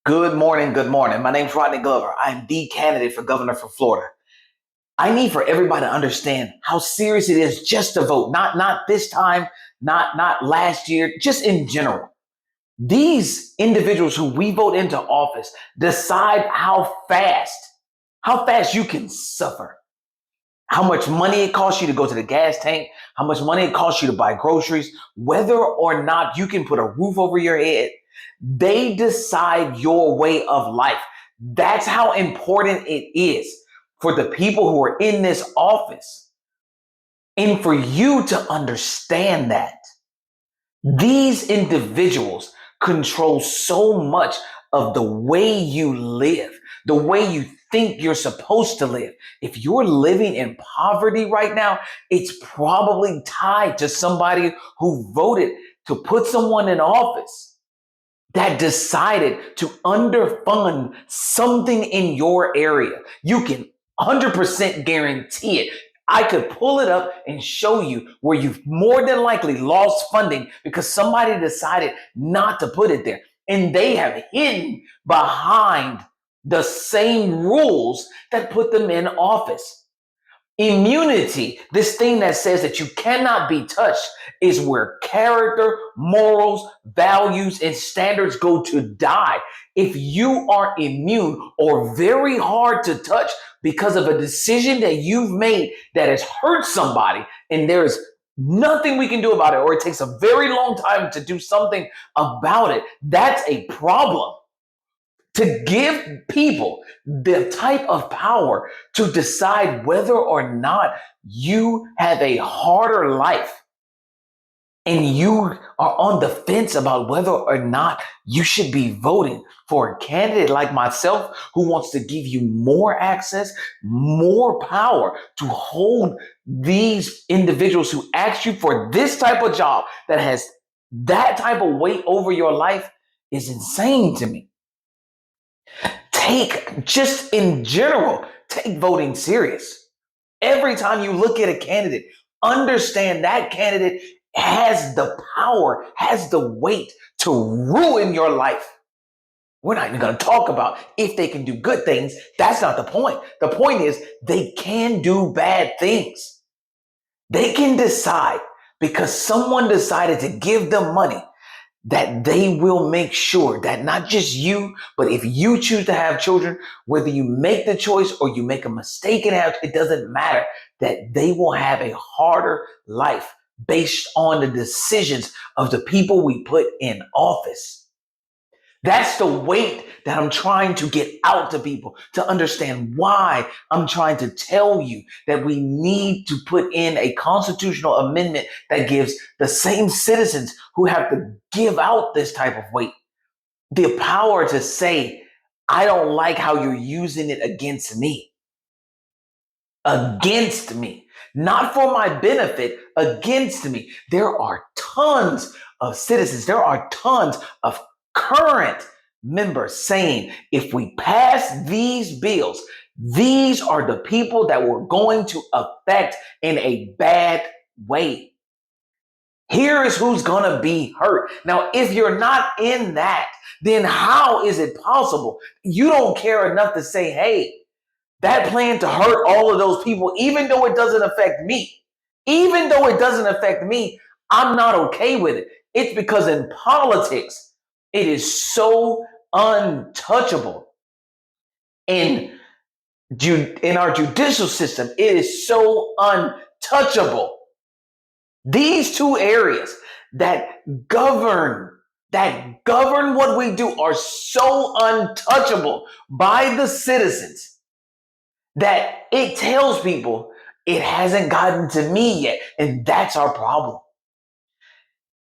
Good morning. Good morning. My name's Rodney Glover. I'm the candidate for governor for Florida. I need for everybody to understand how serious it is just to vote. Not this time, not last year, just in general. These individuals who we vote into office decide how fast you can suffer, how much money it costs you to go to the gas tank, how much money it costs you to buy groceries, whether or not you can put a roof over your head. They decide your way of life. That's how important it is for the people who are in this office. And for you to understand that these individuals control so much of the way you live, the way you think you're supposed to live. If you're living in poverty right now, it's probably tied to somebody who voted to put someone in office that decided to underfund something in your area. You can 100% guarantee it. I could pull it up and show you where you've more than likely lost funding because somebody decided not to put it there. And they have hidden behind the same rules that put them in office. Immunity, this thing that says that you cannot be touched, is where character, morals, values, and standards go to die. If you are immune or very hard to touch because of a decision that you've made that has hurt somebody, and there's nothing we can do about it, or it takes a very long time to do something about it, that's a problem. To give people the type of power to decide whether or not you have a harder life and you are on the fence about whether or not you should be voting for a candidate like myself who wants to give you more access, more power to hold these individuals who ask you for this type of job that has that type of weight over your life is insane to me. Just in general, take voting serious. Every time you look at a candidate, understand that candidate has the power, has the weight to ruin your life. We're not even going to talk about if they can do good things. That's not the point. The point is they can do bad things. They can decide because someone decided to give them money that they will make sure that not just you, but if you choose to have children, whether you make the choice or you make a mistake and have, it doesn't matter, that they will have a harder life based on the decisions of the people we put in office. That's the weight that I'm trying to get out to people to understand why I'm trying to tell you that we need to put in a constitutional amendment that gives the same citizens who have to give out this type of weight the power to say, I don't like how you're using it against me. Against me. Not for my benefit, against me. There are tons of citizens, there are tons of current members saying if we pass these bills, these are the people that we're going to affect in a bad way. Here is who's going to be hurt. Now, if you're not in that, then how is it possible? You don't care enough to say, hey, that plan to hurt all of those people, even though it doesn't affect me, even though it doesn't affect me, I'm not okay with it. It's because in politics, it is so untouchable. In our judicial system, it is so untouchable. These two areas govern that govern what we do are so untouchable by the citizens that it tells people it hasn't gotten to me yet. And that's our problem.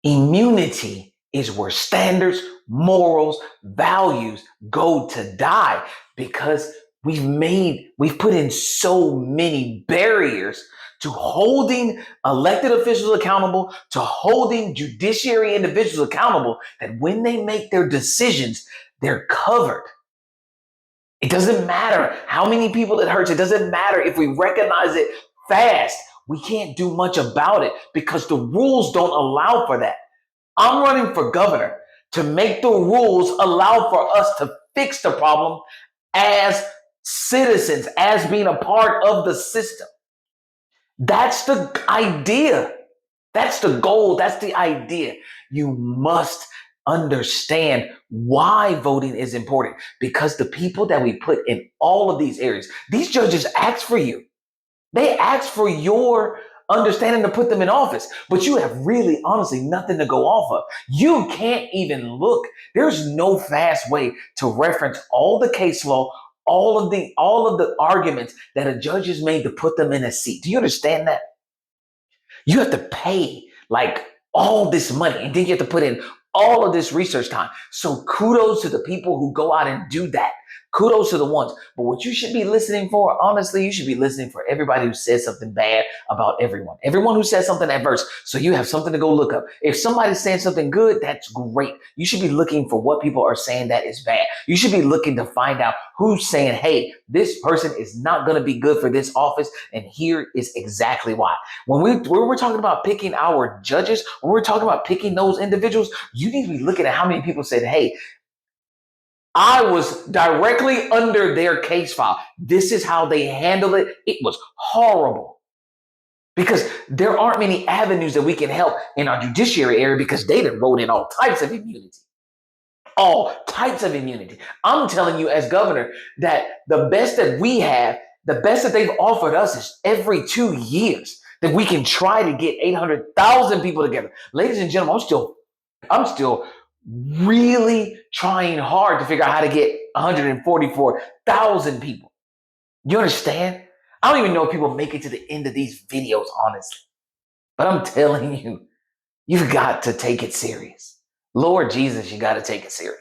Immunity is where standards, morals, values go to die because we've put in so many barriers to holding elected officials accountable, to holding judiciary individuals accountable, that when they make their decisions, they're covered. It doesn't matter how many people it hurts. It doesn't matter if we recognize it fast. We can't do much about it because the rules don't allow for that. I'm running for governor to make the rules allow for us to fix the problem as citizens, as being a part of the system. That's the idea. That's the goal. That's the idea. You must understand why voting is important, because the people that we put in all of these areas, these judges ask for you. They ask for your understanding to put them in office, but you have really, honestly, nothing to go off of. You can't even look. There's no fast way to reference all the case law, all of the arguments that a judge has made to put them in a seat. Do you understand that? You have to pay like all this money, and then you have to put in all of this research time. So kudos to the people who go out and do that. Kudos to the ones. But what you should be listening for, honestly, you should be listening for everybody who says something bad about everyone. Everyone who says something adverse. So you have something to go look up. If somebody's saying something good, that's great. You should be looking for what people are saying that is bad. You should be looking to find out who's saying, hey, this person is not going to be good for this office, and here is exactly why. When we're talking about picking our judges, when we're talking about picking those individuals, you need to be looking at how many people said, hey, I was directly under their case file. This is how they handled it. It was horrible. Because there aren't many avenues that we can help in our judiciary area, because they done wrote in all types of immunity. All types of immunity. I'm telling you as governor that the best that we have, the best that they've offered us is every 2 years that we can try to get 800,000 people together. Ladies and gentlemen, I'm still really trying hard to figure out how to get 144,000 people. You understand? I don't even know if people make it to the end of these videos, honestly. But I'm telling you, you've got to take it serious. Lord Jesus, you got to take it serious.